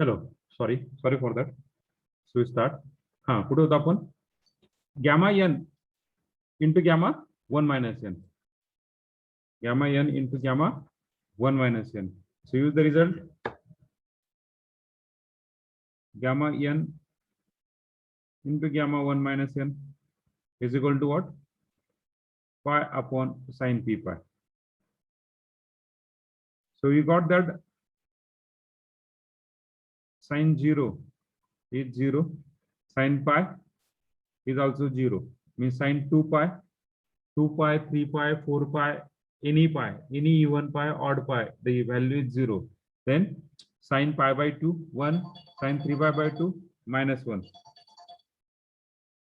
चलो, sorry for that. So start. हा, कुठे होतो आपण? Gamma n into gamma 1 minus n. Gamma n into gamma 1 minus n. So use the result. Gamma n into gamma 1 minus n is equal to what? Pi upon sine p pi. So you got that sine 0 is 0. Sine pi is also 0. Means sine 2 pi, 2 pi, 3 pi, 4 pi, any even pi, odd pi, the value is 0. Then sine pi by 2, 1, sine 3 pi by 2, minus 1.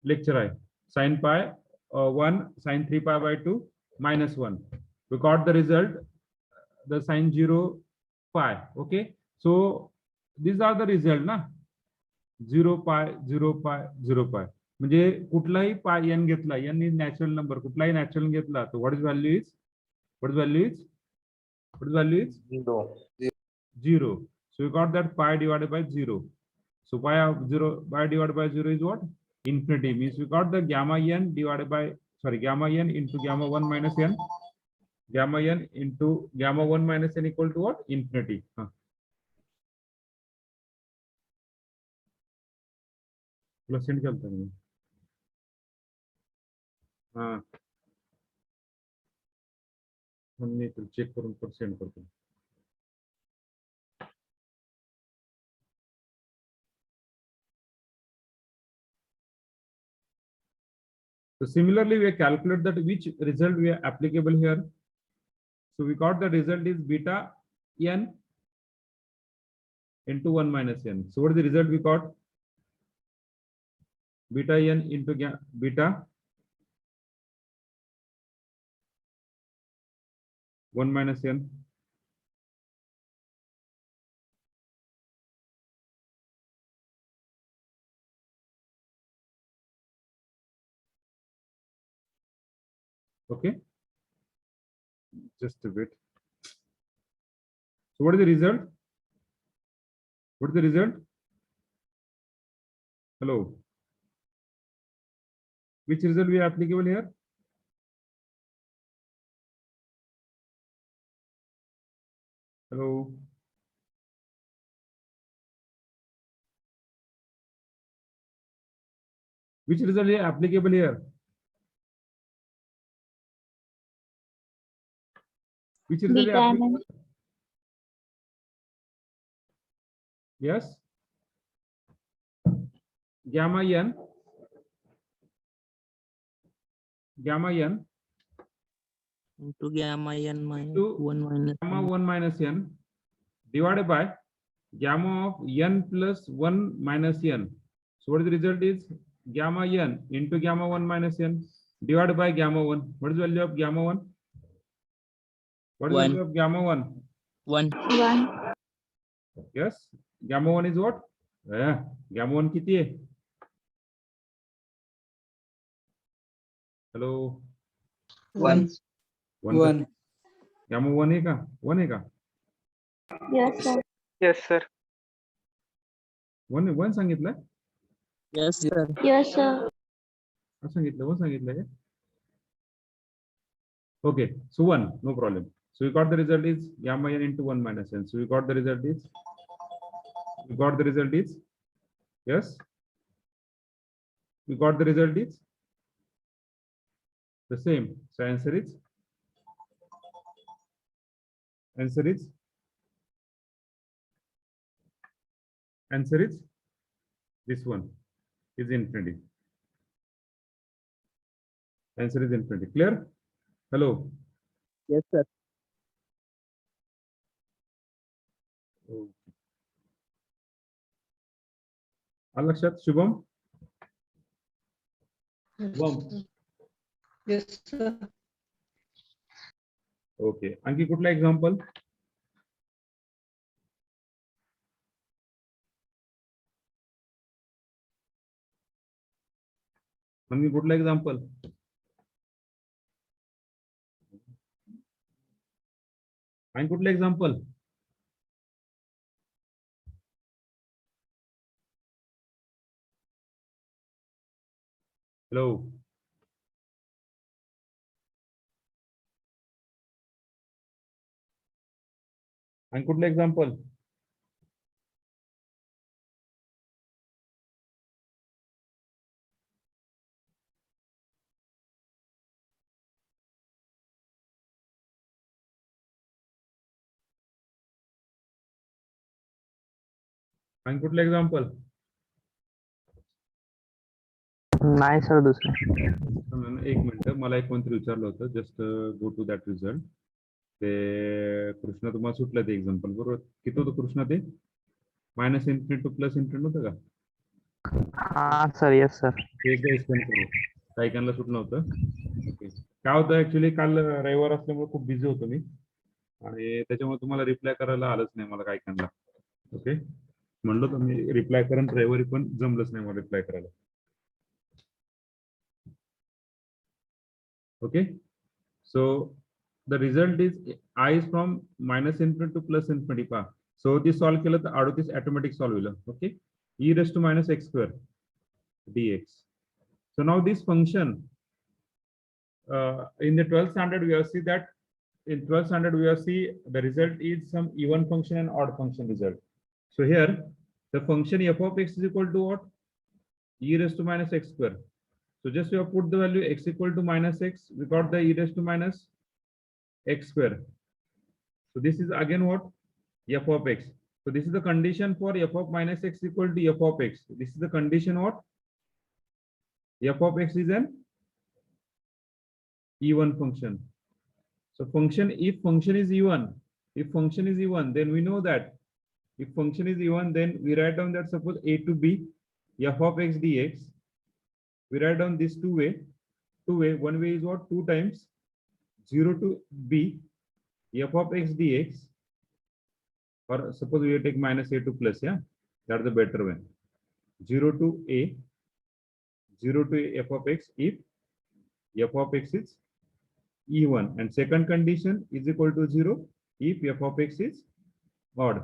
Lecture I. Sine pi 1, sine 3 pi by 2, minus 1. We got the result, the sine 0 pi. Okay. So these are the result ना. 0 pi, 0 pi, 0 pi. म्हणजे कुठलाही पाय n घेतला, n is natural number, कुठलाही natural घेतला, तो what is value is? What is value is? What is value is? 0. So we got that pi divided by 0. So pi divided by 0 is what? Infinity. Means we got the gamma n divided by, gamma n into gamma 1 minus n. Gamma n into gamma 1 minus n equal to what? Infinity. Plus send करता हूँ. हाँ, हमने तो check करूँ पर send करता हूँ. So similarly, we calculate that which result we are applicable here. So we got the result is beta n into 1 minus n. So what is the result we got? Beta n into beta 1 minus n. Okay. Just a bit. So what is the result? What is the result? Hello. Which result we are applicable here? Hello. Which result is applicable here? Which result is applicable? Yes. Gamma n. Gamma n. Into gamma n minus To 1 minus gamma n. 1 minus n divided by gamma of n plus 1 minus n. So what is the result is gamma n into gamma 1 minus n divided by gamma 1. What is the value of gamma 1? What is the value of gamma 1? 1. Yes. Gamma 1 is what? Gamma 1 किती आहे? Hello. 1. 1. Gamma 1 आहे का? 1 आहे का? Yes, sir. Yes, sir. 1 सांगितलं? Yes, sir. Yes, sir. सांगितलं 1 सांगितलं का? Okay, so 1, no problem. So we got the result is gamma n into 1 minus n. So we got the result is, yes. We got the result is the same. So answer is this one is infinity. Answer is infinity. Clear? Hello. Yes, sir. Okay. Alakshat, Shubham. Shubham. Yes, sir. Okay. आणखी कुठला example? आणखी कुठला example? आणि कुठलं example? Hello. आणि कुठलं example? आणि कुठलं एक्झाम्पल? नाही सर दुसरे. एक मिनिट, मला एक कोणतरी विचारलं होतं. Just go to that result. ते कृष्ण तुम्हाला सुटलं ते एक्झाम्पल, बरोबर? किती होतं कृष्ण ते? Minus infinity two plus infinity होतं का? हा सर. Yes sir. ते एकदा एक्सप्लेन करू. काही काहींना सुटलं होतं. ओके. काय होतं ऍक्च्युली, काल रविवार असल्यामुळे खूप बिझी होतो मी आणि त्याच्यामुळे तुम्हाला रिप्लाय करायला आलंच नाही मला काही काहींना. ओके. म्हणलं तर मी रिप्लाय करेन रविवारी, पण जमलंच नाही मला रिप्लाय करायला. Okay, so the result is I is from minus infinity to plus infinity pa. So this solve केलं तर 38 automatic solve होईल. Okay, e raised to minus x square dx. So now this function in the 12th standard we have seen that in 12th standard we have seen the result is some even function and odd function result. So here the function f of x is equal to what? E raised to minus x square. So just we have put the value x equal to minus x, we got the e raised to minus x square. So this is again what? F of x. So this is the condition for f of minus x equal to f of x. This is the condition what? F of x is an even function. So function, if function is even, then we know that if function is even, then we write down that suppose a to b f of x dx. We write down this two way. One way is what? 2 times 0 to b f of x dx, or suppose we take minus a to plus, yeah, that's the better way. 0 to a, 0 to f of x if f of x is even, and second condition is equal to 0 if f of x is odd.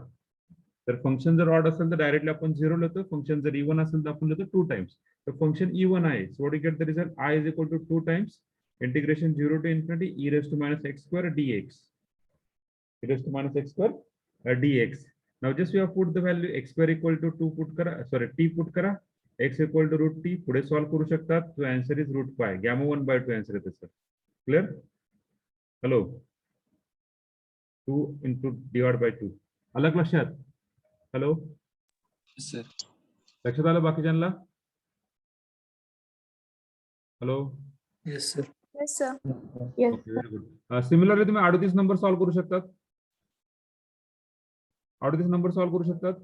तर function जर odd असेल तर directly आपण 0 लिहितो. Function जर even असेल तर आपण लिहितो 2 टाइम्स. तर फंक्शन इवन आहे. So what you get the result? I is equal to 2 times integration 0 to infinity e raised to minus x square dx. E raised to minus x square dx. Now just we have put the value x square equal to 2 put करा, sorry t put करा, x equal to root t. पुढे solve करू शकतात. So answer is root pi. Gamma 1 by 2 answer येते sir. Clear? Hello. 2 into divided by 2. अलग लक्षात? Hello sir. लक्षात आलं बाकीच्यांना? Hello. Yes sir. Yes, sir. Yes, okay, very good. Similarly तुम्ही 38 नंबर सॉल्व करू शकतात. 38 नंबर सॉल्व करू शकतात.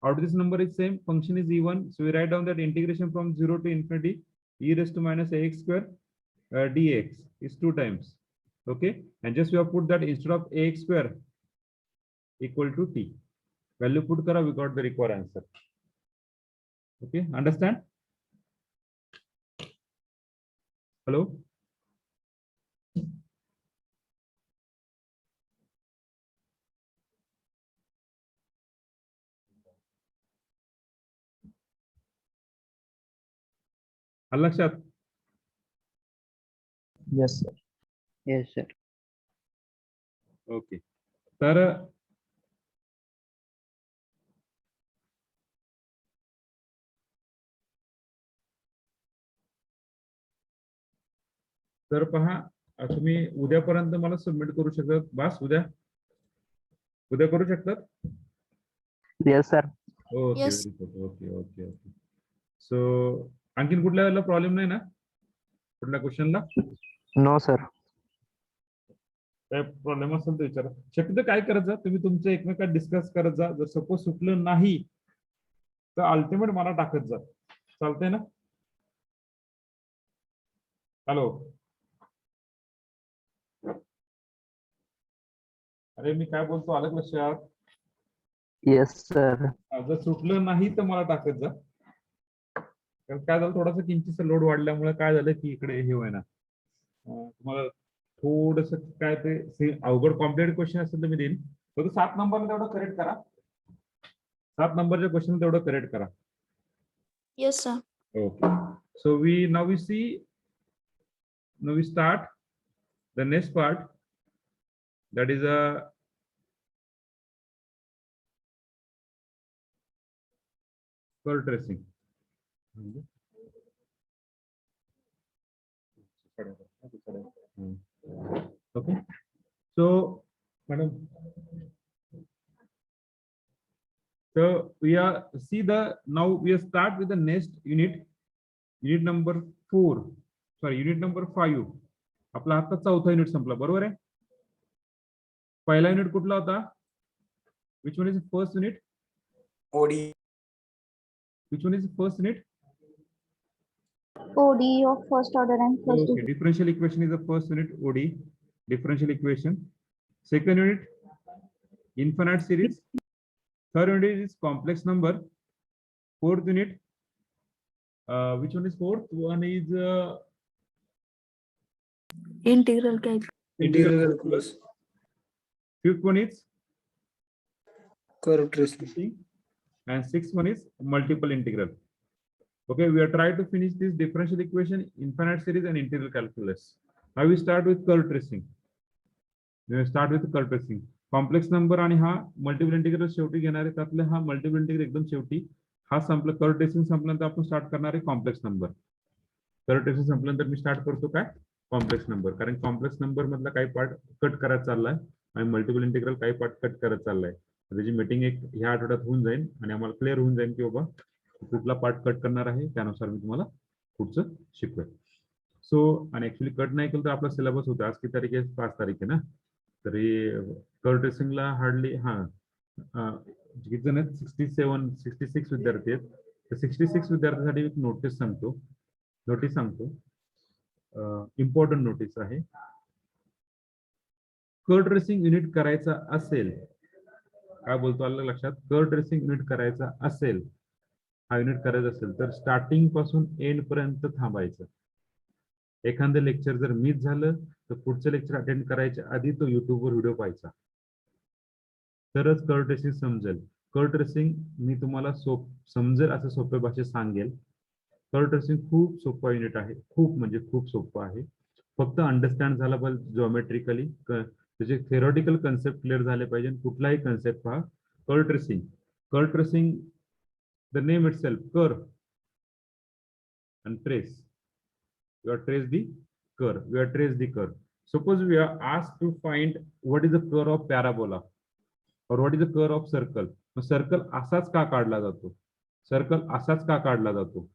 38 number is same, function is even, so we write down that integration from 0 to infinity e raised to minus ax square dx is 2 times. Okay, and just we have put that instead of ax square equal to t, value put kara, we got the required answer. Okay, understand? Hello. लक्षात? Yes sir. Yes sir. Okay, तर तर पहा, तुम्ही उद्यापर्यंत मला submit करू शकतात. बस उद्या करू शकतात. Yes sir. Okay, Yes. Okay okay okay. So आणखीन कुठल्या वेळेला प्रॉब्लेम नाही ना कुठल्या क्वेश्चनला? No sir. काय प्रॉब्लेम असेल तर विचारा. शक्यतो काय करत जा तुम्ही, तुमचं एकमेकात डिस्कस करत जा. जर सपोज सुटलं नाही तर अल्टिमेट मला टाकत जा. चालतंय ना? हॅलो. अरे मी काय बोलतो आलं लक्षात? Yes sir. जर सुटलं नाही तर मला टाकत जा. कारण काय झालं, थोडासा किंचित लोड वाढल्यामुळे काय झालं की इकडे हे होईना. तुम्हाला थोडस काय ते अवघड कॉम्प्लिकेटेड क्वेश्चन असेल तर मी देईन. फक्त 7 नंबरला तेवढं करेक्ट करा. 7 नंबरच्या क्वेश्चन तेवढं करेक्ट करा. Yes, sir. Okay. So now we start the next part, that is a curve tracing. Okay, so madam, so we are now we start with the next unit number 4, sorry, unit number 5. आपला आता चौथा unit संपला, बरोबर आहे. पहिला unit कुठला होता? Which one is the first unit? OD. Which one is the first unit? ODE of first order and first Okay, degree. differential equation is the first unit, OD, differential equation. Second unit, infinite series. Third unit is complex number. Fourth unit, which one is fourth? One is Integral calculus. Integral calculus. fifth one is Curve tracing. and sixth one is multiple integral. Okay, we are trying to finish this differential equation, infinite series and integral calculus. Now we start with curve tracing. We will start with curve tracing. Complex number आणि हा multiple integral शेवटी घेणार आहे. त्यातले हा multiple integral एकदम शेवटी. हा संपलं, कर्व ट्रेसिंग संपल्यानंतर आपण स्टार्ट करणार आहे कॉम्प्लेक्स नंबर. कर्व ट्रेसिंग संपल्यानंतर मी स्टार्ट करतो काय, कॉम्प्लेक्स नंबर. कारण कॉम्प्लेक्स नंबर मधला काही पार्ट कट करायचा चाललाय आणि मल्टिपल इंटिग्रल काही पार्ट कट करत चाललाय. त्याची मीटिंग एक ह्या आठवड्यात होऊन जाईल आणि आम्हाला क्लिअर होऊन जाईल की बाबा कुठला पार्ट कट करणार आहे, त्यानुसार मी तुम्हाला पुढचं शिकवेल. सो आणि ऍक्च्युली कट नाही केलं तर आपला सिलेबस होता. आज किती तारीख आहे? 5 तारीख आहे ना. तरी कर्व ट्रेसिंगला हार्डली किती जण आहेत? 66 विद्यार्थी आहेत. तर 66 विद्यार्थ्यांसाठी एक नोटीस सांगतो. इम्पॉर्टंट नोटीस आहे. कर्व ट्रेसिंग युनिट करायचा असेल, काय बोलतो आलं लक्षात? कर्व ट्रेसिंग युनिट करायचा असेल, हा युनिट करायचा असेल तर स्टार्टिंग पासून एंड पर्यंत थांबायचं. एखादं लेक्चर जर मिस झालं तर पुढचं लेक्चर अटेंड करायच्या आधी तो युट्यूबवर व्हिडिओ पाहायचा, तरच कर्व ट्रेसिंग समजेल. कर्व ट्रेसिंग मी तुम्हाला समजेल असं सोप्या भाषेत सांगेल. कर्व ट्रेसिंग खूप सोपा युनिट आहे, खूप म्हणजे खूप सोपं आहे. फक्त अंडरस्टँड झाला पाहिजे जॉमेट्रिकली, त्याचे थेरॉटिकल कन्सेप्ट क्लिअर झाले पाहिजे. कुठलाही कन्सेप्ट पहा. Curve tracing the name itself, curve and trace. You are trace the curve. We are trace the curve. Suppose we are asked to find what is the curve of parabola or what is the curve of circle. Mug circle असाच का काढला जातो? Circle असाच का काढला जातो?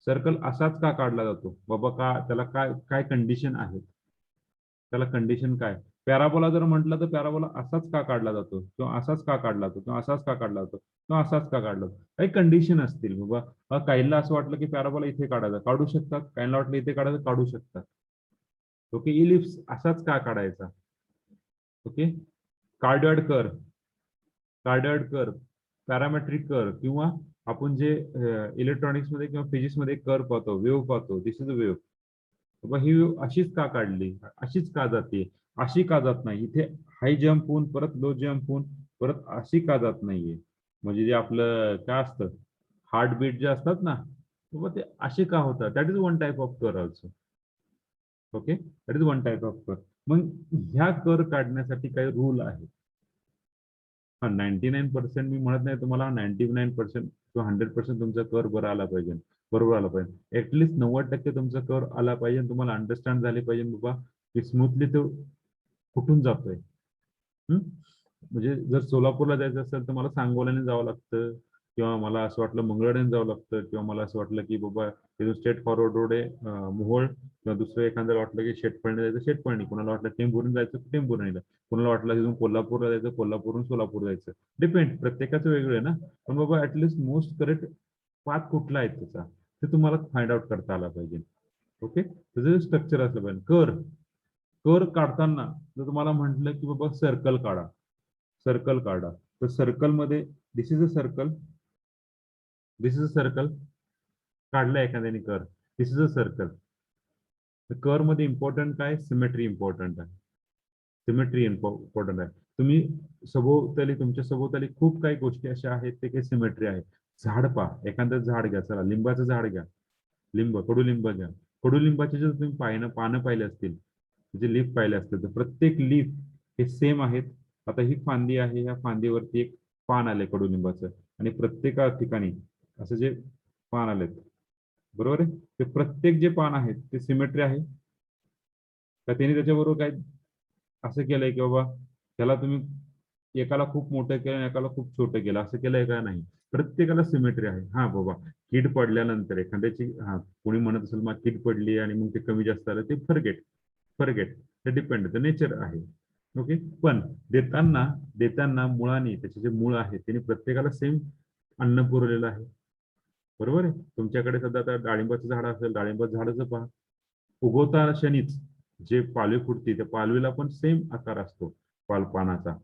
Circle असाच का काढला जातो? बाबा का त्याला काय कंडिशन आहे? त्याला कंडिशन काय? पॅराबोला जर म्हटलं तर पॅराबोला असाच का काढला जातो, किंवा असाच का काढला जातो, किंवा असाच का काढला जातो, किंवा असाच का काढला जातो? काही कंडिशन असतील बाबा. काहींना असं वाटलं की पॅराबोला इथे काढायचा, काढू शकतात. काहींना वाटलं इथे काढायचं, काढू शकतात. ओके, इलिप्स असाच का काढायचा? ओके, कार्डियॉइड कर्व, पॅरामेट्रिक कर्व, किंवा आपण जे इलेक्ट्रॉनिक्स मध्ये किंवा फिजिक्स मध्ये कर्व पाहतो, वेव्ह पाहतो, this is a wave. Baba he wave अशीच का काढली, अशीच का जाते, अशी का जात नाही? इथे हाय जम्प होऊन परत लो जम्प होऊन परत अशी का जात नाहीये? म्हणजे जे आपलं काय असतं, हार्टबीट जे असतात ना, बाबा ते असे का होतात? That is one type of curve also. Okay, that is one type of curve. मग ह्या कर्व काढण्यासाठी काही रूल आहे. 99% मी म्हणत नाही तुम्हाला 99% किंवा 100% तुमचा कर्व बरोबर आला पाहिजे. ऍटलीस्ट 90% तुमचा कर्व आला पाहिजे. तुम्हाला अंडरस्टँड झाले पाहिजे बाबा की स्मूथली तो कुठून जातोय. म्हणजे जर सोलापूरला जायचं असेल तर मला सांगोल्याने जावं लागतं, किंवा मला असं वाटलं मंगळवेढ्याने जावं लागतं, किंवा मला असं वाटलं की बाबा तिथून स्ट्रेट फॉरवर्ड रोड आहे मोहोळ, किंवा दुसरं एखाद्याला वाटलं की शेटपळणी जायचं शेटपळणी, कोणाला वाटलं टेंभुर्णी जायचं टेंभुर्णीला, कोणाला वाटलं तिथून कोल्हापूरला जायचं कोल्हापूरहून सोलापूर जायचं. डिपेंड, प्रत्येकाचं वेगळं आहे ना. पण बाबा ऍटलीस्ट मोस्ट करेक्ट पाथ कुठला आहे त्याचा ते तुम्हाला फाइंड आउट करता आला पाहिजे. ओके, त्याचं स्ट्रक्चर असलं पाहिजे. कर्व काढताना जर तुम्हाला म्हटलं की बाबा सर्कल काढा, तर सर्कल मध्ये दिस इज अ सर्कल काढलं एखाद्याने curve, this is a circle. Curve मध्ये इम्पॉर्टंट काय? सिमेट्री इम्पॉर्टंट आहे. तुम्ही तुमच्या सभोवताली खूप काही गोष्टी अशा आहेत ते काही सिमेट्री आहे. झाड पहा, एखादं झाड घ्या, चला लिंबाचं झाड घ्या. लिंब, कडुलिंब घ्या. कडुलिंबाचे जर तुम्ही पानं पाहिले असतील, जे लीफ पाहिले असतील, तर प्रत्येक लीफ हे सेम आहेत. आता ही फांदी आहे, ह्या फांदीवरती एक पान आले कडुलिंबाचं, आणि प्रत्येक ठिकाणी असं जे पान आलेत, बरोबर आहे, ते प्रत्येक जे पान आहेत ते सिमेट्री आहे का? त्यांनी त्याच्याबरोबर काय असं केलंय की बाबा त्याला तुम्ही एकाला खूप मोठं केलं आणि एकाला खूप छोटं केलं, असं केलंय का? नाही. प्रत्येकाला सिमेट्री आहे. हा बाबा कीड पडल्यानंतर एखाद्याची, हा कोणी म्हणत असेल मग कीड पडली आणि मग ते कमी जास्त आलं, ते फरगेट फरगेट ते डिपेंड, नेचर आहे. ओके. पण देताना देताना मुळाने, त्याचे जे मूळ आहे त्यांनी प्रत्येकाला सेम अन्न पुरवलेलं आहे, बरोबर आहे. तुमच्याकडे सध्या आता डाळिंबाचं झाड असेल, डाळिंबाचं झाडाचं पहा, उगवता क्षणीच जे पालवी फुटते त्या पालवीला पण सेम आकार असतो पानाचा.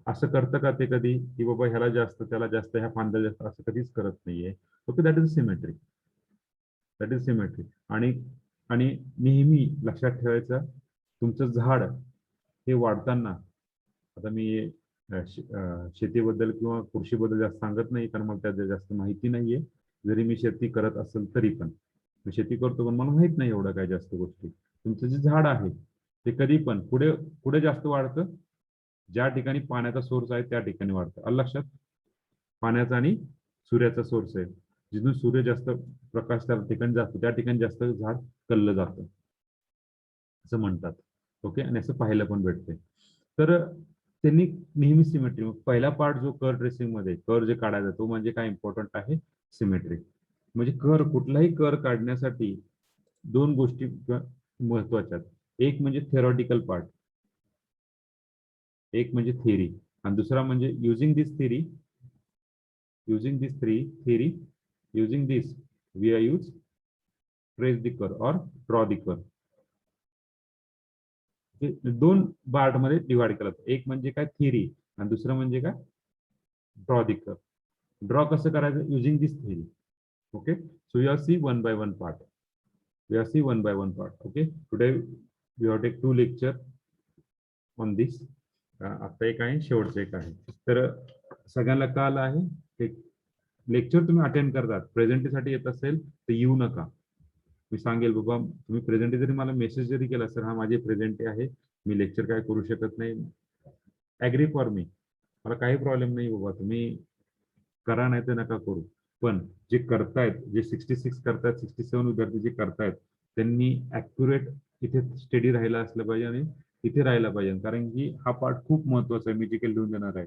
असं करतं का ते कधी की बाबा ह्याला जास्त त्याला जास्त, ह्या फांद्या जास्त, असं कधीच करत नाहीये. Okay, that is symmetry, that is symmetry. आणि आणि नेहमी लक्षात ठेवायचं, तुमचं झाड हे वाढताना, आता मी शेतीबद्दल किंवा कृषीबद्दल जास्त सांगत नाही, कारण मला त्यात जास्त माहिती नाहीये. जरी मी शेती करत असेल तरी पण, मी शेती करतो पण मला माहित नाही एवढं काय जास्त गोष्टी. तुमचं जे झाड आहे ते कधी पण पुढे पुढे जास्त वाढतं, ज्या ठिकाणी पाण्याचा सोर्स आहे त्या ठिकाणी वाढतं. आलं लक्षात? पाण्याचा आणि सूर्याचा सोर्स आहे, जिथून सूर्य जास्त प्रकाश त्या ठिकाणी जातो त्या ठिकाणी जास्त झाड कललं जातं, असं म्हणतात. ओके, आणि असं पाहायला पण भेटते. तर त्यांनी नेहमी सिमेट्री, पहिला पार्ट जो कर ट्रेसिंग मध्ये कर जे काढायचा तो म्हणजे काय इम्पॉर्टंट आहे? सिमेट्री. म्हणजे कर, कुठलाही कर काढण्यासाठी दोन गोष्टी महत्वाच्या आहेत. एक म्हणजे थेरॉटिकल पार्ट, एक म्हणजे थिअरी, आणि दुसरा म्हणजे using this theory, using this we are use trace the curve or draw the curve. दोन पार्ट मध्ये डिवाइड केलं, एक म्हणजे काय थिअरी आणि दुसरं म्हणजे काय ड्रॉ द कर्व. ड्रॉ कसं करायचं? Using this theory. Okay, so you are see one by one part, okay. Today we have take 2 lecture on this. आता एक आहे, शेवटचं एक आहे. तर सगळ्यांना कळलं आहे? एक लेक्चर तुम्ही अटेंड करतात, प्रेझेंटीसाठी येत असेल तर येऊ नका. मी सांगेल बाबा, तुम्ही प्रेझेंटी जरी मला मेसेज जरी केला, सर हा माझी प्रेझेंटी आहे, मी लेक्चर काय करू शकत नाही, ऍग्री फॉर मी, मला काही प्रॉब्लेम नाही बाबा, तुम्ही करा नाही तर नका करू. पण जे करतायत, जे 66 करतायत, 67 विद्यार्थी जे करतायत, त्यांनी ऍक्युरेट इथे स्टडी राहायला असलं पाहिजे आणि इथे राहायला पाहिजे, कारण की हा पार्ट खूप महत्वाचा आहे. मी जे काही लिहून देणार आहे,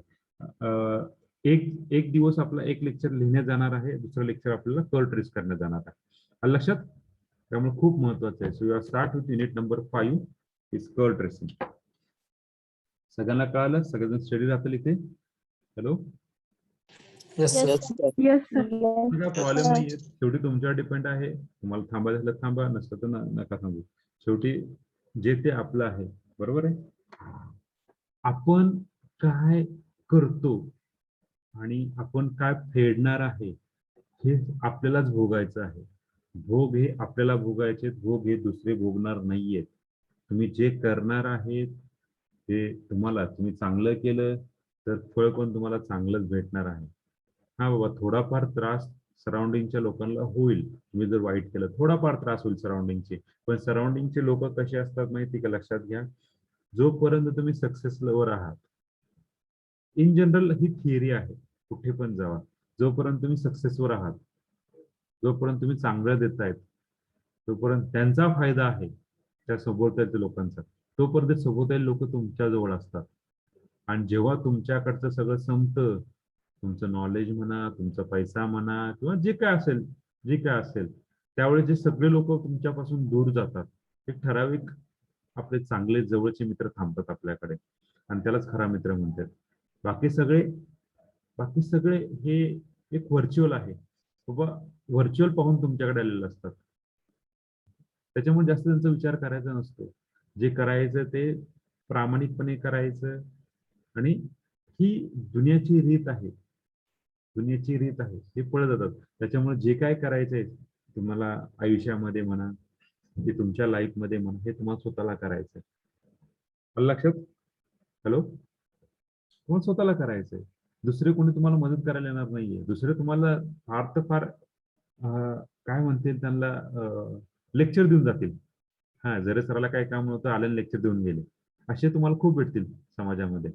एक दिवस आपला एक लेक्चर लिहिण्यात जाणार आहे, दुसरं लेक्चर आपल्याला कर ट्रेस करण्यात जाणार आहे. आलं लक्षात? त्यामुळे खूप महत्वाचं आहे. So you are start with unit number 5 is curve tracing. सगळ्यांना कळालं? सगळेजण स्टडी राहतील इथे? Hello, Yes, sir. Yes, sir. काय प्रॉब्लेम नाहीये, शेवटी तुमच्यावर डिपेंड आहे. तुम्हाला थांबायचं झालं थांबा, नसतं तर नका थांबू. शेवटी जे ते आपलं आहे, बरोबर आहे. आपण काय करतो आणि आपण काय फेडणार आहे हे आपल्यालाच भोगायचं आहे. भोग हे आपल्याला भोगायचे, भोग हे दुसरे भोगणार नाहीयेत. तुम्ही जे करणार आहे ते तुम्हाला, तुम्ही चांगलं केलं तर फळ पण तुम्हाला चांगलंच भेटणार आहे. हा बाबा, थोडाफार त्रास सराउंडिंगच्या लोकांना होईल, तुम्ही जर वाईट केलं थोडाफार त्रास होईल सराउंडिंगचे, पण सराउंडिंगचे लोक कसे असतात माहिती का? लक्षात घ्या, जोपर्यंत तुम्ही सक्सेसवर आहात, इन जनरल ही थिअरी आहे, कुठे पण जावा, जोपर्यंत तुम्ही सक्सेसवर आहात, जोपर्यंत तुम्ही चांगलं देतायत, तोपर्यंत त्यांचा फायदा आहे त्या सभोवतालच्या लोकांचा, तोपर्यंत सभोवताली लोक तुमच्या जवळ असतात. आणि जेव्हा तुमच्याकडचं सगळं संपतं, तुमचं नॉलेज म्हणा, तुमचा पैसा म्हणा, किंवा जे काय असेल, त्यावेळेस जे सगळे लोक तुमच्यापासून दूर जातात, एक ठराविक आपले चांगले जवळचे मित्र थांबतात आपल्याकडे, आणि त्यालाच खरा मित्र म्हणतात. बाकी सगळे हे एक व्हर्च्युअल आहे बाबा, व्हर्च्युअल पाहून तुमच्याकडे आलेले असतात. त्याच्यामुळे जास्त त्यांचा विचार करायचा नसतो. जे करायचं ते प्रामाणिकपणे करायचं, आणि ही दुनियाची रीत आहे, हे पळत जातात. त्याच्यामुळे जे काय करायचंय तुम्हाला आयुष्यामध्ये म्हणा, जे तुमच्या लाईफ मध्ये म्हणा, हे तुम्हाला स्वतःला करायचंय. लक्षात? हॅलो, तुम्हाला स्वतःला करायचंय, दुसरे कोणी तुम्हाला मदत करायला येणार नाहीये. दुसरे तुम्हाला फार तर फार काय म्हणतील त्यांना लेक्चर देऊन जातील. हा, जर सराला काही काम नव्हतं आलं लेक्चर देऊन गेले, असे तुम्हाला खूप भेटतील समाजामध्ये.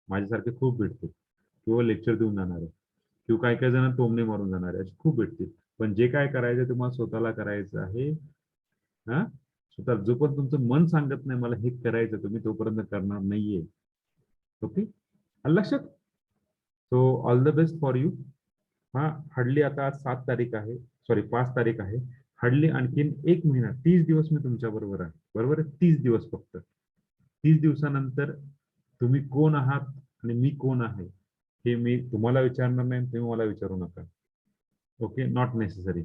माझ्यासारखे खूप भेटतील, किंवा लेक्चर देऊन जाणारे, किंवा काही काही जण टोमणे मारून जाणारे, असे खूप भेटतील. पण जे काय करायचं तुम्हाला स्वतःला करायचं आहे. हा, स्वतः जोपर्यंत तुमचं मन सांगत नाही मला हे करायचं, तुम्ही तोपर्यंत करणार नाहीये. ओके, लक्षात. So all the best for you. हा, हार्डली आता आज 7 तारीख आहे, सॉरी 5 तारीख आहे. हार्डली आणखीन 1 महिना, 30 दिवस मी तुमच्या बरोबर आहे. बरोबर आहे, 30 दिवस फक्त. 30 दिवसानंतर तुम्ही कोण आहात आणि मी कोण आहे हे मी तुम्हाला विचारणार नाही, तुम्ही मला विचारू नका. Okay, not necessary.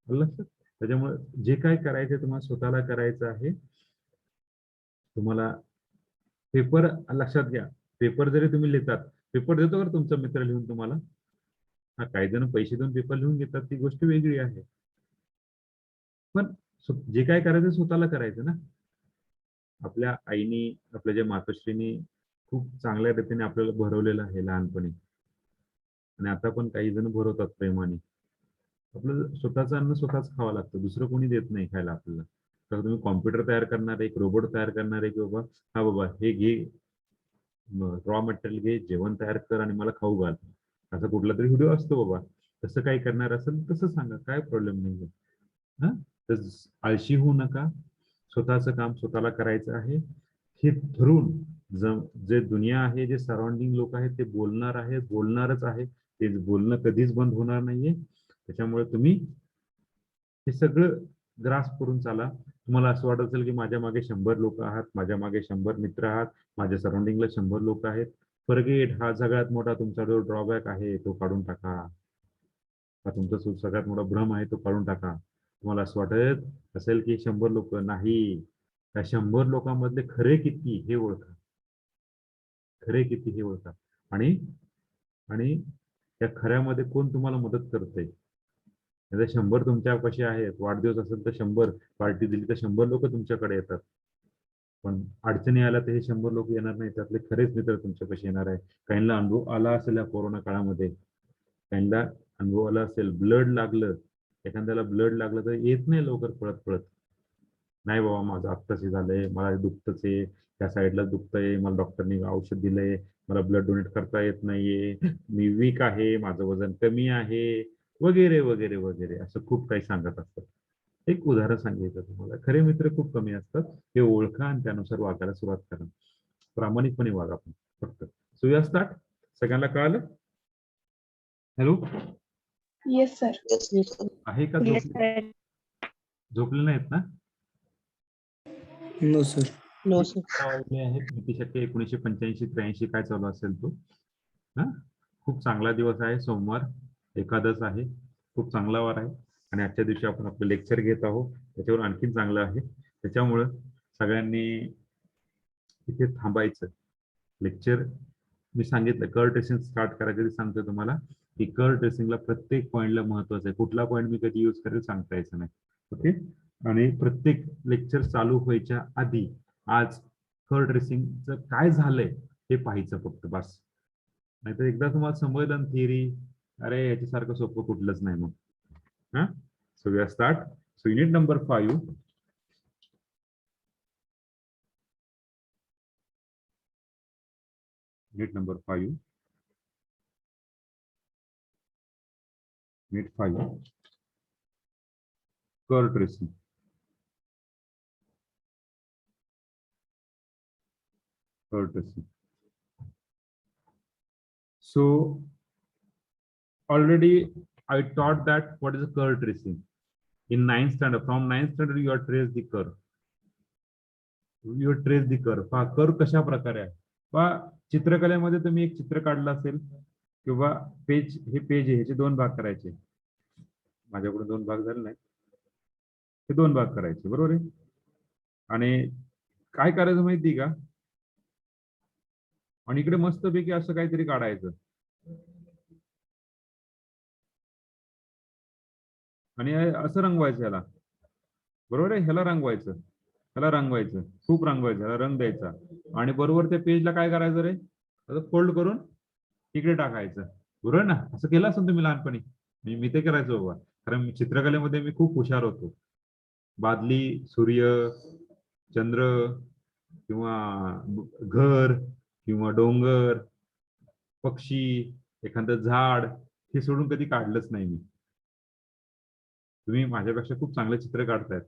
लक्षात. त्याच्यामुळे जे काय करायचं तुम्हाला स्वतःला करायचं आहे. तुम्हाला पेपर लक्षात घ्या, पेपर जरी तुम्ही लिहितात, पेपर देतो का तुमचा मित्र लिहून तुम्हाला? हा, काही जण पैसे देऊन पेपर लिहून घेतात, ती गोष्ट वेगळी आहे. पण जे काय करायचं स्वतःला करायचं ना. आपल्या आईनी, आपल्या ज्या मातोश्रीनी खूप चांगल्या रीतीने आपल्याला भरवलेलं आहे लहानपणी, आणि आता पण काही जण भरवतात प्रेमाने. आपलं स्वतःचं अन्न स्वतःच खावं लागतं, दुसरं कोणी देत नाही खायला आपल्याला. तर तुम्ही कॉम्प्युटर तयार करणार, एक रोबोट तयार करणार आहे, की बाबा हा बाबा हे घे, रॉ मटेरियल घे, जेवण तयार कर आणि मला खाऊ घाल, असा कुठला तरी व्हिडिओ असतो बाबा. तसं काही करणार असेल तसं सांगा, काय प्रॉब्लेम नाही. हा, तर आळशी होऊ नका. स्वतःचं काम स्वतःला करायचं आहे. हे धरून जे दुनिया आहे, जे सराउंडिंग लोक आहेत ते बोलणार आहे, बोलणारच आहे. ते बोलणं कधीच बंद होणार नाहीये. त्याच्यामुळे तुम्ही हे सगळं ग्रास करून चाला. तुम्हाला असं वाटत असेल की माझ्या मागे 100 लोक आहात, माझ्या मागे 100 मित्र आहात, माझ्या सराउंडिंगला 100 लोक आहेत. फॉरगेट, हा सगळ्यात मोठा तुमचा जो ड्रॉबॅक आहे तो काढून टाका. हा तुमचा सगळ्यात मोठा भ्रम आहे, तो काढून टाका. तुम्हाला असं वाटत असेल की 100 लोक नाही, त्या 100 लोकांमधले खरे किती हे ओळखा. खरे किती हे ओळखा. आणि आणि त्या खऱ्यामध्ये कोण तुम्हाला मदत करते. 100 तुमच्यापाशी आहेत, वाढदिवस असेल तर 100, पार्टी दिली तर 100 लोक तुमच्याकडे येतात. पण अडचणी आल्या तर हे 100 लोक येणार नाही, त्यातले खरेच मित्र तुमच्यापाशी येणार आहे. काहींना अनुभव आला असेल या कोरोना काळामध्ये, काहींना अनुभव आला असेल, ब्लड लागलं, एखाद्याला ब्लड लागलं तर येत नाही लवकर पळत पळत. नाही बाबा माझं आत्ताच झालंय, मला दुखतच आहे, त्या साईडला दुखतंय, मला डॉक्टरनी औषध दिलंय, मला ब्लड डोनेट करता येत नाहीये, मी वीक आहे, माझं वजन कमी आहे, वगैरे वगैरे वगैरे, असं खूप काही सांगत असतात. एक उदाहरण सांगितलं तुम्हाला. खरे मित्र खूप कमी असतात, हे ओळखा आणि त्यानुसार वागायला सुरुवात करा. प्रामाणिकपणे वागा आपण फक्त. सुया स्टार्ट. सगळ्यांना कळालं? Hello, Yes, sir. आहे का? Yes, sir. झोपले नाहीत ना? No sir. No sir. वाजले आहेत नीतीशक्य 1985-83 काय चालू असेल तो. हा, खूप चांगला दिवस आहे, सोमवार, एकादश आहे, खूप चांगला वार आहे. आणि आजच्या दिवशी आपण आपलं लेक्चर घेत आहोत, त्याच्यावर आणखीन चांगलं आहे. त्याच्यामुळं सगळ्यांनी इथे थांबायचं. लेक्चर मी सांगितलं कर्व ट्रेसिंग स्टार्ट करायचं, सांगतो तुम्हाला की कर्व ट्रेसिंगला प्रत्येक पॉईंटला महत्वाचं आहे. कुठला पॉईंट मी कधी यूज करेल सांगता यायचं नाही. ओके, आणि प्रत्येक लेक्चर चालू व्हायच्या आधी आज कर्व ट्रेसिंगचं काय झालंय हे पाहायचं फक्त, बस. नाहीतर एकदा तुम्हाला समजलं थिअरी, अरे याच्यासारखं सोपं कुठलंच नाही मग. हा, so we are start. So unit number 5. Unit number 5. Unit 5. Curve tracing. Curve tracing. So already I taught that what is a curve tracing in 9th standard. From 9th standard you are trace the curve. You trace the curve. पहा curve कशा प्रकारे आहे. पहा चित्रकलेमध्ये तुम्ही एक चित्र काढलं असेल, किंवा पेज, हे पेज आहे, ह्याचे 2 भाग करायचे. माझ्याकडून 2 भाग झाले नाही, हे 2 भाग करायचे, बरोबर आहे. आणि काय करायचं माहिती का, आणि इकडे मस्तपैकी असं काहीतरी काढायचं, आणि असं रंगवायचं याला, बरोबर आहे. ह्याला रंगवायचं, ह्याला रंगवायचं, खूप रंगवायचं, ह्याला रंग द्यायचा. आणि बरोबर त्या पेजला काय करायचं रे, फोल्ड करून इकडे टाकायचं, बरोबर ना. असं केलं असेल तुम्ही लहानपणी, मी ते करायचो बाबा. कारण चित्रकलेमध्ये मी खूप हुशार होतो. बादली, सूर्य, चंद्र किंवा घर किंवा डोंगर, पक्षी, एखादं झाड हे सोडून कधी काढलंच नाही मी. तुम्ही माझ्यापेक्षा खूप चांगले चित्र काढतायत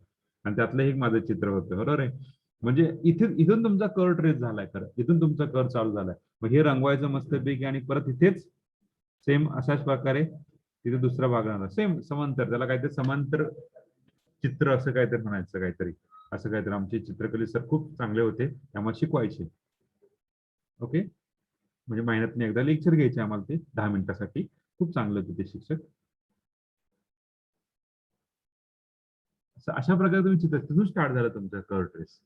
आणि त्यातलं एक माझं चित्र होतं, बरोबर आहे. म्हणजे इथून तुमचा कर ट्रेस झालाय, खरं इथून तुमचा कर चालू झालाय. मग हे रंगवायचं मस्तपैकी आणि परत इथेच सेम अशाच प्रकारे तिथे दुसरा भाग राहणार, सेम समांतर, त्याला काहीतरी समांतर चित्र असं काहीतरी म्हणायचं, काहीतरी असं काहीतरी. आमचे चित्रकले सर खूप चांगले होते, आम्हाला शिकवायचे. ओके, म्हणजे महिन्यातून एकदा लेक्चर घ्यायचे आम्हाला, ते 10 मिनिटासाठी. खूप चांगले होते ते शिक्षक. अशा प्रकारे तुम्ही चित्र, तिथून स्टार्ट झालं तुमचा कर्व ट्रेस.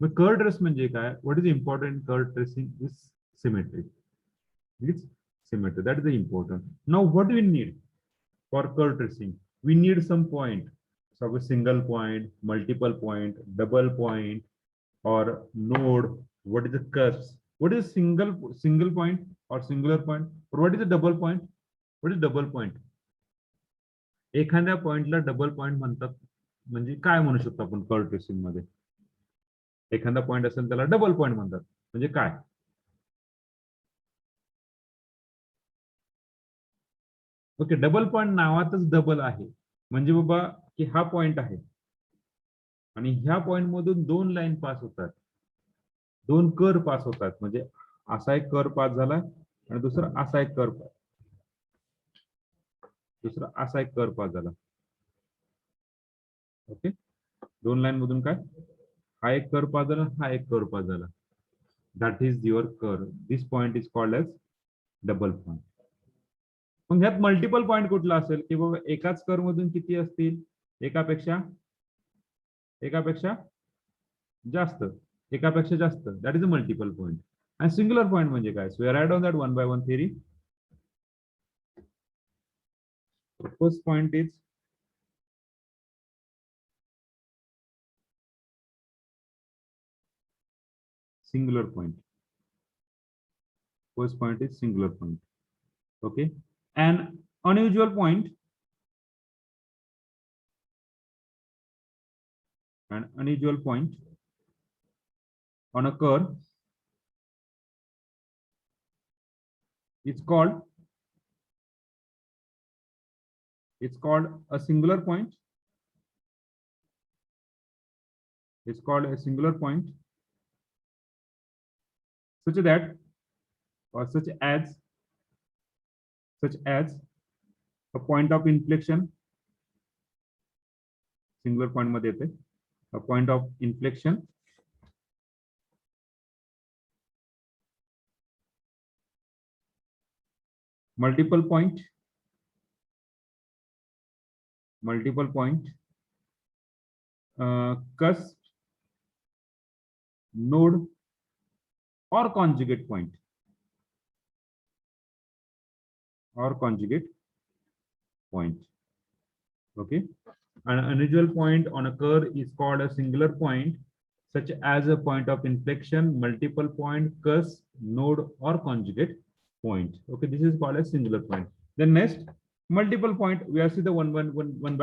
मग कर्व ट्रेस म्हणजे काय? What is important curve tracing is symmetry. It's symmetry, that is important. Now what we need for curve tracing? We need some point. Suppose single point, multiple point, double point, or node. What is the curves? What is single point or singular point? Or what is the double point? What is double point? एखाद्या पॉइंटला double point म्हणतात, म्हणजे काय म्हणू शकतो आपण curve tracing मध्ये? एखादा पॉइंट असेल त्याला डबल पॉइंट म्हणतात, म्हणजे काय? ओके, डबल पॉइंट नावातच डबल आहे, म्हणजे बाबा की हा पॉइंट आहे आणि ह्या पॉइंट मधून दोन लाईन पास होतात, दोन कर पास होतात. म्हणजे असा एक कर पास झाला आणि दुसरा असा एक कर, दुसरा असा एक कर पास झाला. ओके, दोन लाईन मधून काय, हा एक कर पास झाला, हा एक कर पास झाला. That is your curve. This point is called as double point. मग ह्यात मल्टिपल पॉइंट कुठला असेल की बाबा एकाच कर मधून किती असतील? एकापेक्षा जास्त, एकापेक्षा जास्त, that is a multiple point. आणि सिंग्युलर पॉइंट म्हणजे काय? So we write on that one by one theory. First point is singular point. First point is singular point. Okay, an unusual point, an unusual point on a curve is called, it's called a singular point. It's called a singular point, such that or such as a point of inflection. Singular point मध्ये येते a point of inflection, multiple point, cusp, node or conjugate point, okay. An unusual point on a curve is called a singular point, such as a point of inflection, multiple point, cusp, node or conjugate point. Okay, this is called a singular point. Then next, multiple point. We are see the one by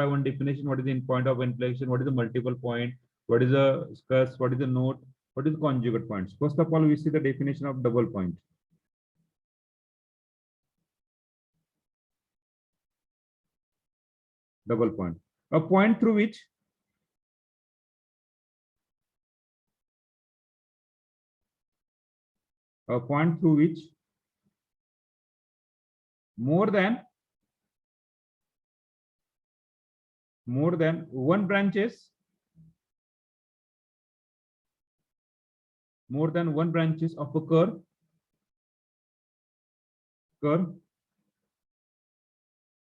one definition. What is the point of inflection? What is the multiple point? What is the cusp? What is the node? What is conjugate points? First of all, we see the definition of double point. Double point, a point through which more than one branches of a curve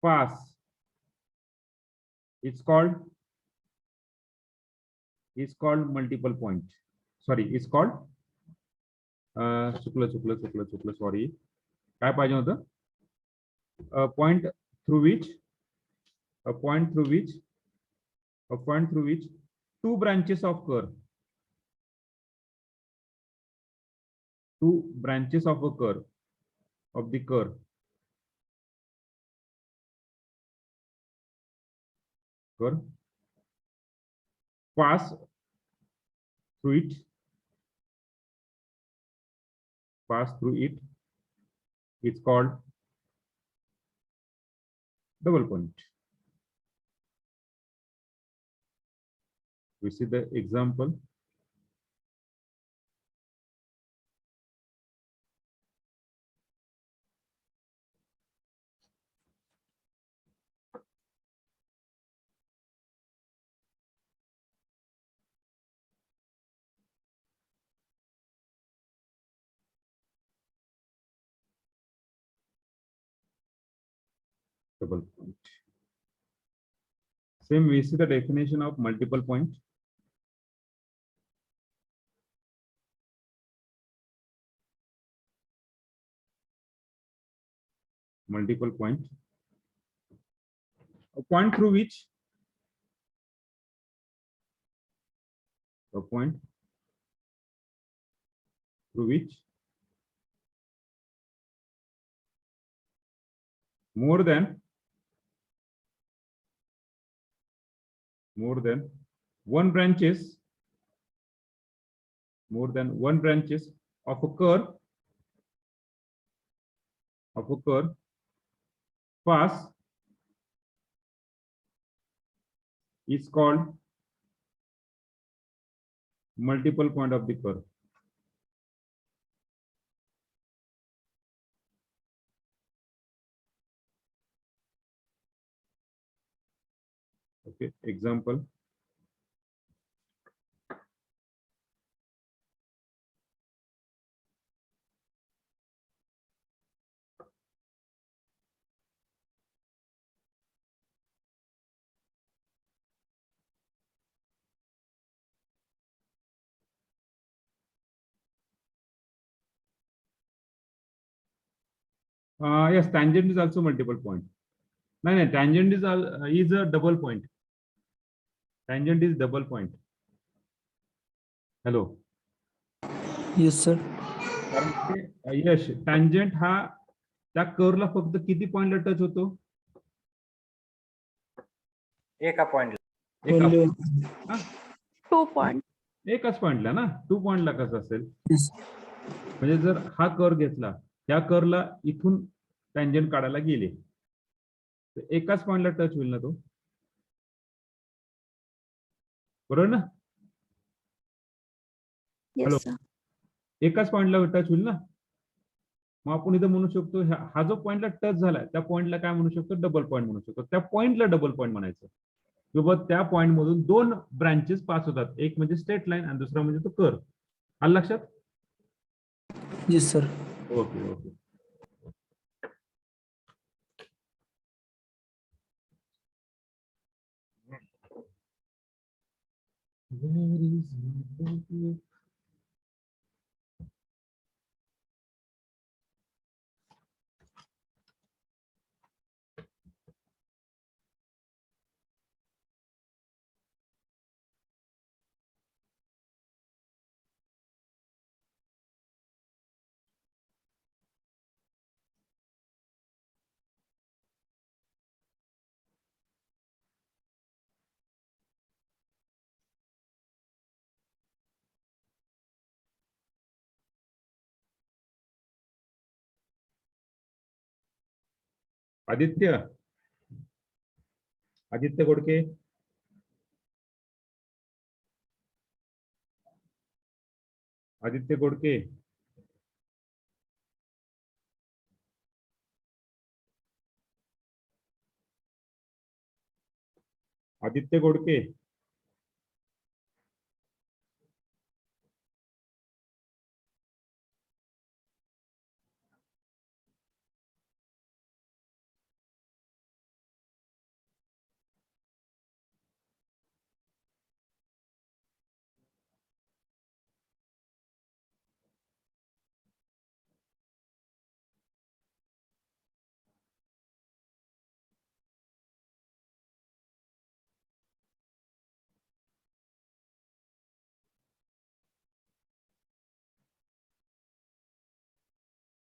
pass. It's called multiple point. Sorry, it's called चुकलं sorry, काय पाहिजे होतं? A point through which two branches of curve, of the curve curve, pass through it, it's called double point. We see the example. Double point. Same, we see the definition of multiple point. Multiple point. A point through which a point through which more than one branches of a curve pass is called multiple point of the curve. Okay, example. Yes, tangent is also multiple point. No, tangent is a double point. Tangent is double point. Hello. Yes, sir. Yash tangent हा त्या कर्वला फक्त किती पॉइंटला touch होतो? एका point Only एका one. 2 point. एकाच पॉइंटला ना, 2 पॉइंटला कसं असेल? Yes. म्हणजे जर हा कर्व घेतला, त्या कर्वला इथून टँजंट काढायला गेले तर एकाच पॉइंटला टच होईल ना तो, बरोबर ना? Hello. Yes, sir. एकाच पॉइंटला टच होईल ना. मग आपण इथं म्हणू शकतो हा जो पॉइंटला टच झालाय त्या पॉइंटला काय म्हणू शकतो? डबल पॉइंट म्हणू शकतो. त्या पॉइंटला डबल पॉइंट म्हणायचं किंवा त्या पॉइंट मधून 2 ब्रांचेस पास होतात, एक म्हणजे स्ट्रेट लाईन आणि दुसरा म्हणजे तो कर्व. आलं लक्षात? Yes, sir. Okay okay. Where is my book? Aditya Godke. Aditya Godke. Aditya Godke.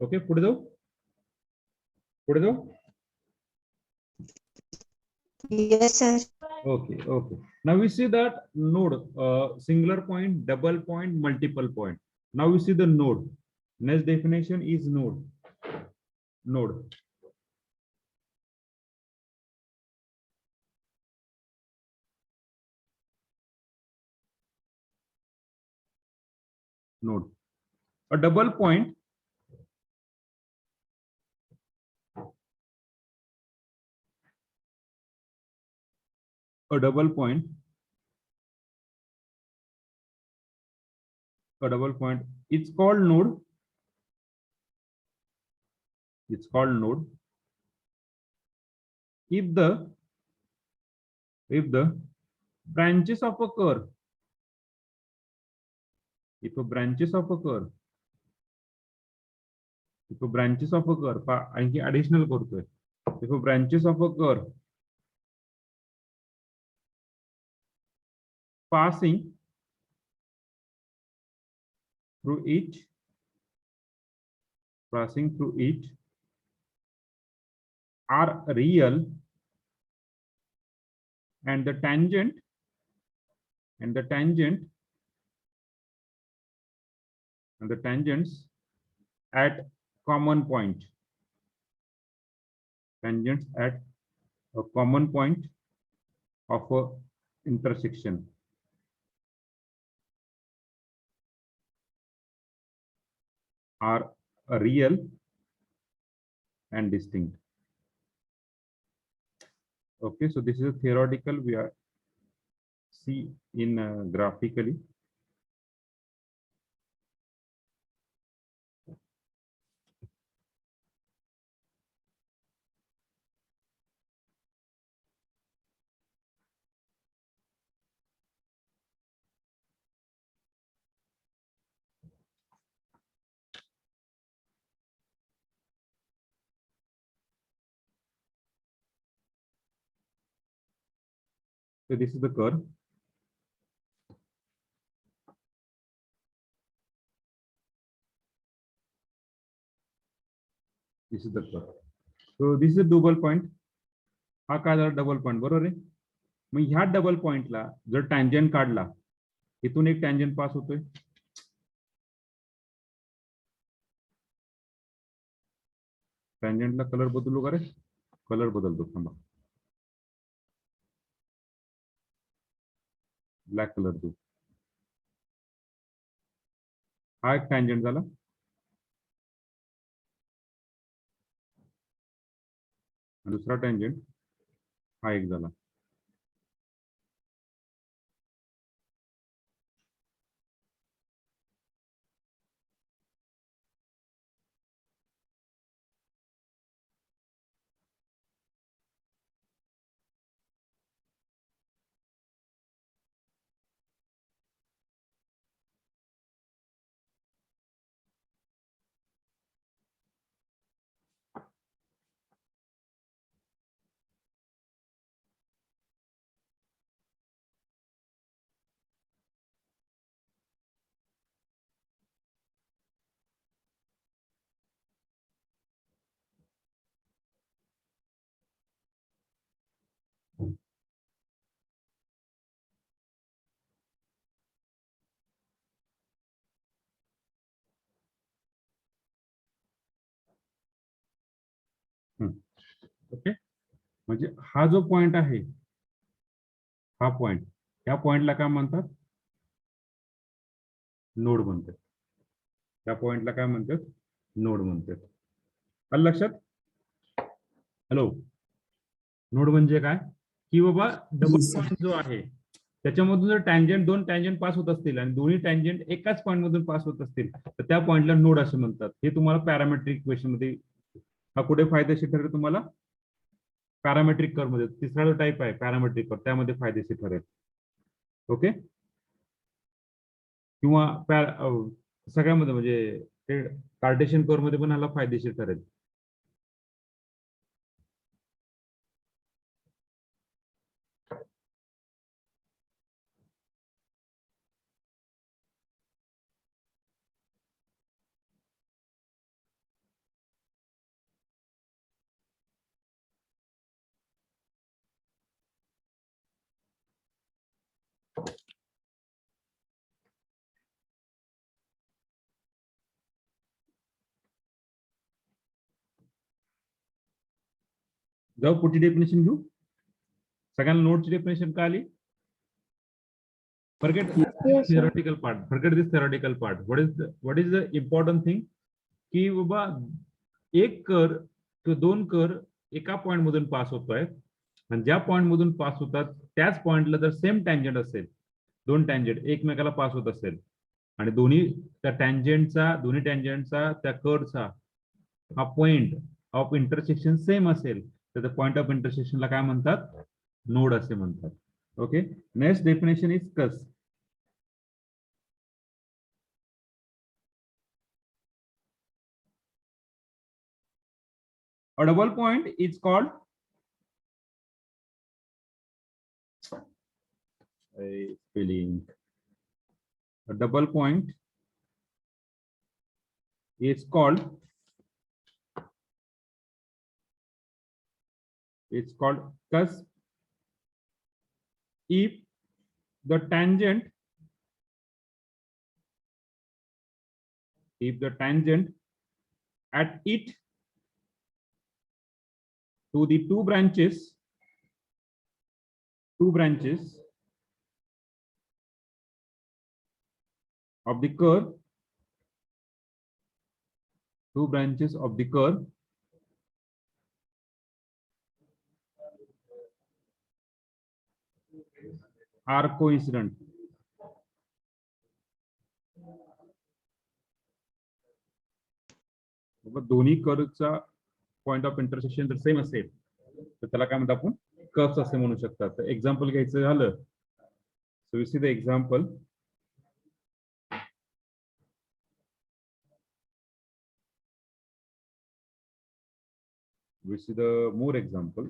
Okay, पुढे जाऊ. Yes, sir. Okay, okay. Now we see that node, singular point, double point, multiple point. Now we see the node. Next definition is node. Node. Node. A double point a double point it's called node. It's called node if the branches of a curve, if a branches of a curve, if a branches of a curve आणखी additional करतोय, if a branches of a curve passing through each are real and the tangent and the tangents at common point, tangents at a common point of a intersection are real and distinct. Okay, so this is a theoretical, we are see in graphically. So this is the curve. This is the curve. So this is a double point. हा काय झाला double point, बरोबर आहे. मग ह्या double पॉइंटला जर tangent काढला, इथून एक टँजंट पास होतोय. टँजंटला कलर बदलू का रे? कलर बदलतो थांबा. ब्लॅक कलर दू. हा एक टँजंट झाला. दुसरा टँजंट हा एक झाला. ओके, म्हणजे हा जो पॉइंट आहे, हा पॉइंट, या पॉइंटला काय म्हणतात? नोड म्हणतात. त्या पॉइंटला काय म्हणतात? नोड म्हणतात. आलं लक्षात? हॅलो, नोड म्हणजे काय की बाबा डबल Yes, sir. पॉइंट जो आहे त्याच्यामधून जर टँजंट, दोन टँजंट पास होत असतील आणि दोन्ही टँजंट एकाच पॉइंट मधून पास होत असतील तर त्या पॉइंटला नोड असे म्हणतात. हे तुम्हाला पॅरामेट्रिक इक्वेशन मध्ये हा कुठे फायदेशीर ठरेल? तुम्हाला पॅरामेट्रिक कर्व मध्ये. तिसरा जो टाईप आहे पॅरामेट्रिक कर्व, त्यामध्ये फायदेशीर ठरेल. ओके, किंवा सगळ्यामध्ये म्हणजे ते कार्टेशियन कर्व मध्ये पण ह्याला फायदेशीर ठरेल. जाऊ पुढची डेफिनेशन घेऊ. सगळ्यांना नोटची डेफिनेशन का आली? Forget Yes, sir. theoretical part. Forget this theoretical part. What is the important thing? की बाबा एक कर किंवा दोन कर एका पॉइंट मधून पास होतोय आणि ज्या पॉइंट मधून पास होतात त्याच पॉइंटला जर सेम टँजंट असेल, दोन टँजंट एकमेकाला पास होत असेल आणि दोन्ही टँजंटचा त्या कर्वचा हा पॉइंट ऑफ इंटरसेक्शन सेम असेल तर त्या पॉइंट ऑफ इंटरसेक्शनला काय म्हणतात? नोड असे म्हणतात. Okay, next definition is cusp. A double point is called spelling. A double point is called cusp if the tangent at it to the two branches of the curve, are coincident. दोन्ही कर्वचा point of intersection जर same असेल तर त्याला काय म्हणतात आपण? Curves असे म्हणू शकतात. तर एक्झाम्पल घ्यायचं झालं, so you see the example. We see the more example.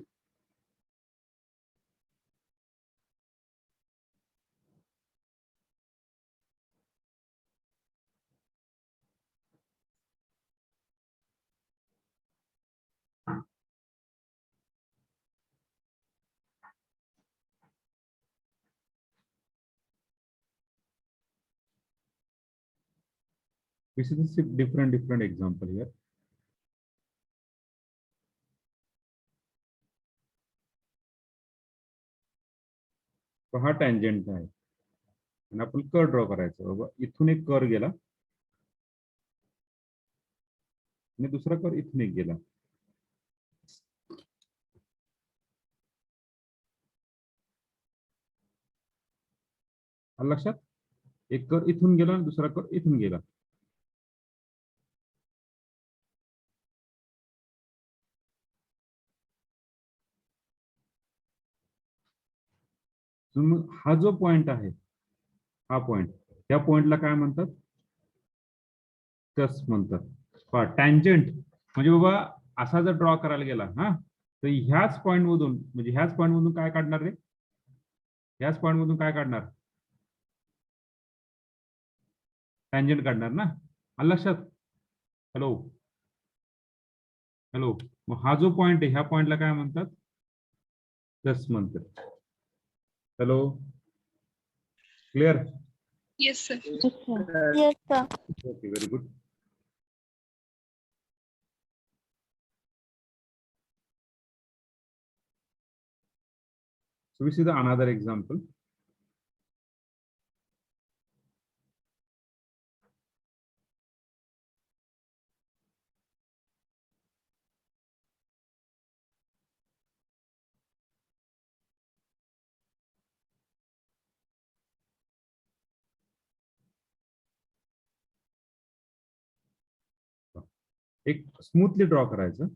We see this different example here. तो हा टँजंट आहे आणि आपण कर्व ड्रॉ करायचं. बाबा इथून एक कर्व गेला आणि दुसरा कर्व इथून एक गेला. लक्षात, एक कर्व इथून गेला आणि दुसरा कर्व इथून गेला. हा जो पॉइंट आहे, हा पॉइंट, त्या पॉइंटला काय म्हणतात? कस म्हणतात. टँजंट म्हणजे बाबा असा जर ड्रॉ करायला गेला हा, तर ह्याच पॉइंट मधून काय काढणार रे? ह्याच पॉइंट मधून काय काढणार? टँजंट काढणार ना. लक्षात? हॅलो, मग हा जो पॉइंट आहे ह्या पॉइंटला काय म्हणतात? कस म्हणतात. Hello, clear? Yes, sir. Yes, sir. Okay, very good. So we see the another example. एक स्मूथली ड्रॉ करायचं.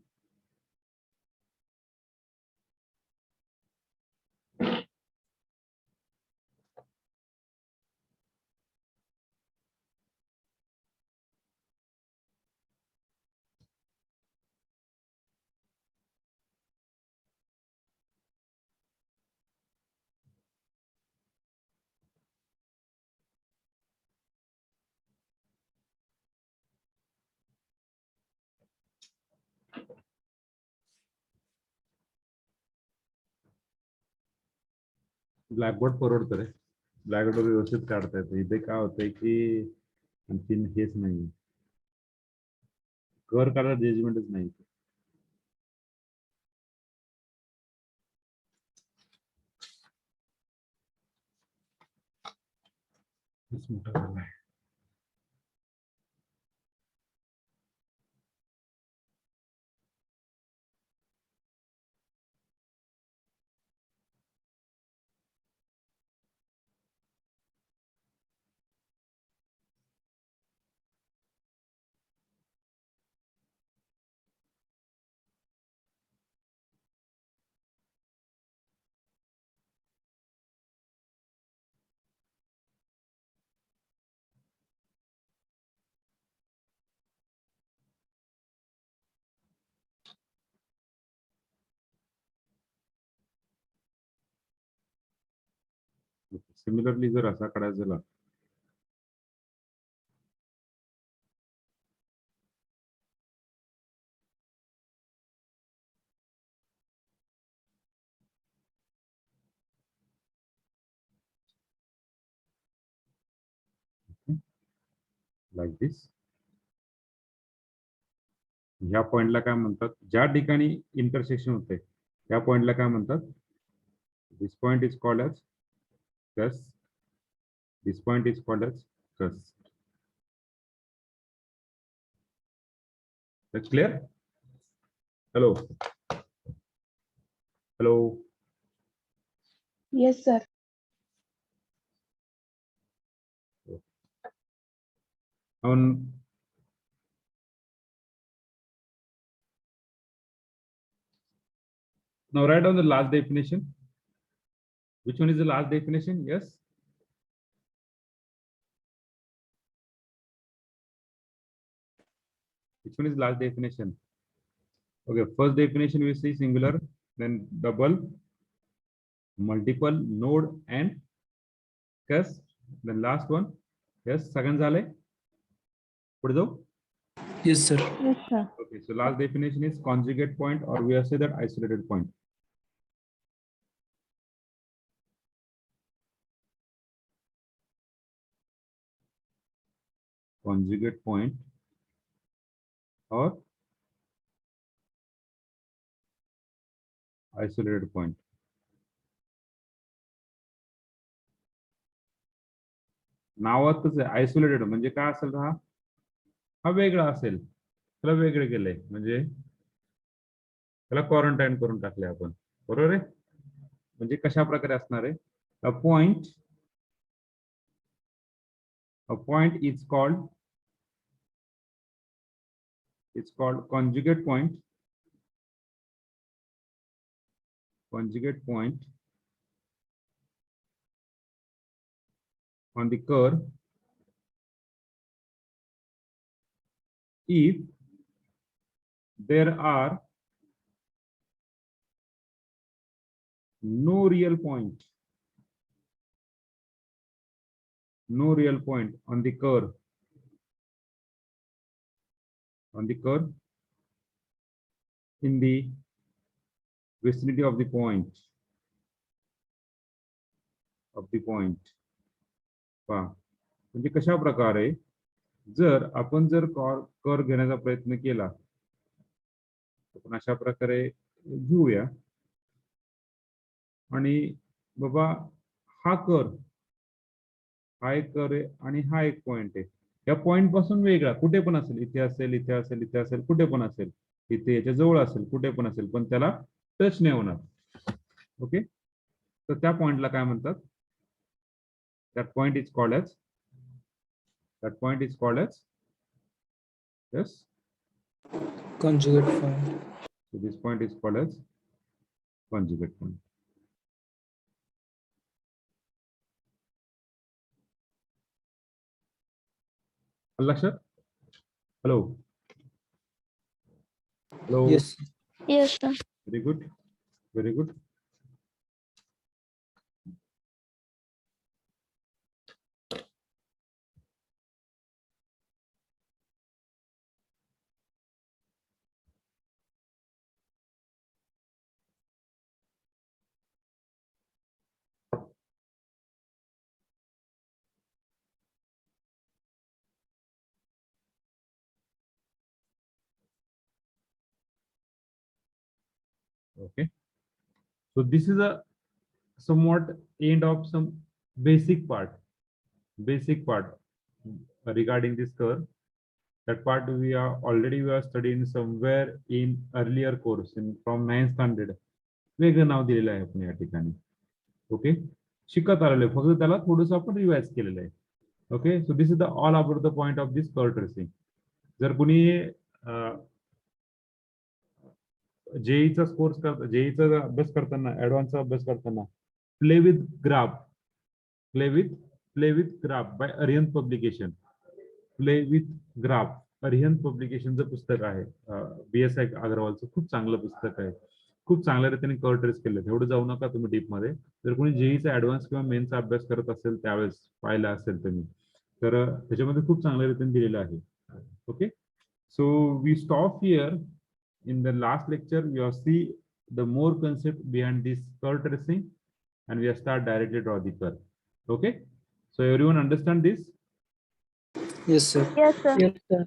ब्लॅकबोर्ड परवडतं रे, ब्लॅकबोर्ड व्यवस्थित काढता येतं. इथे काय होतंय की आणखीन हेच नाही, कर काढायला जजमेंटच नाही. किस मोठा झालाय. सिमिलरली जर असा काढायचा झाला, लाईक दिस. ह्या पॉइंटला काय म्हणतात, ज्या ठिकाणी इंटरसेक्शन होते त्या पॉइंटला काय म्हणतात, this point is called as cusp, this point is called as cusp. That's clear? Hello. Hello. Yes, sir. Now write down the last definition. Which one is the last definition? Yes. Which one is last definition? Okay, first definition we see singular, then double, multiple, node, and cus. Then last one, yes, second झाले. पुढे जाऊ. Yes, sir. Yes, sir. Okay, so last definition is conjugate point, or we have said that isolated point. Conjugate point or isolated point. नावातच आहे isolated, म्हणजे काय असेल, हा वेगळा असेल, त्याला वेगळे केलंय, म्हणजे त्याला क्वारंटाईन करून टाकले आपण, बरोबर आहे. म्हणजे कशा प्रकारे असणार आहे, a point is called conjugate point on the curve if there are no real point on the curve in the vicinity of the point पहा, म्हणजे कशा प्रकारे जर आपण कर्व घेण्याचा प्रयत्न केला, आपण अशा प्रकारे घेऊया आणि बाबा हा कर्व, हा एक कर्व आहे आणि हा एक पॉइंट आहे, या पॉइंट पासून वेगळा कुठे पण असेल, इथे असेल, इथे असेल, इथे असेल, कुठे पण असेल, इथे याच्या जवळ असेल, कुठे पण असेल, पण त्याला टच नाही होणार. ओके, तर त्या पॉइंटला काय म्हणतात, that point is called as yes, Conjugate point. so this point is called as conjugate point. लक्षात. hello. Yes. Yes, sir. Very good. Okay, so this is a somewhat end of some basic part. basic part regarding this curve. That part we are studying somewhere in earlier course in from 9th standard. वेगळं नाव दिलेलं आहे आपण या ठिकाणी. Okay, शिकत आलेलो आहे, फक्त त्याला थोडंसं आपण रिवाइज केलेलं आहे. Okay, so this is the all about the point of this curve tracing. जर कुणी जेईचा कोर्स करता, जेईचा अभ्यास करताना, ऍडव्हान्सचा अभ्यास करताना play with graph by Arihant publication, play with graph Arihant पब्लिकेशनचं पुस्तक आहे. BSI अग्रवालचं खूप चांगलं पुस्तक आहे. खूप चांगल्या रीतीने कर्व ट्रेस केलं. एवढं जाऊ नका तुम्ही डीप मध्ये. जर कोणी जेईचा ऍडव्हान्स किंवा मेनचा अभ्यास करत असेल त्यावेळेस पाहिला असेल तुम्ही, तर त्याच्यामध्ये खूप चांगल्या रीतीने दिलेलं आहे. Okay, so we stop here. In the last lecture, we have see the more concept behind this curve tracing, and we have start directly draw the curve. Okay, so everyone understand this? Yes, sir. Yes, sir. Yes, sir.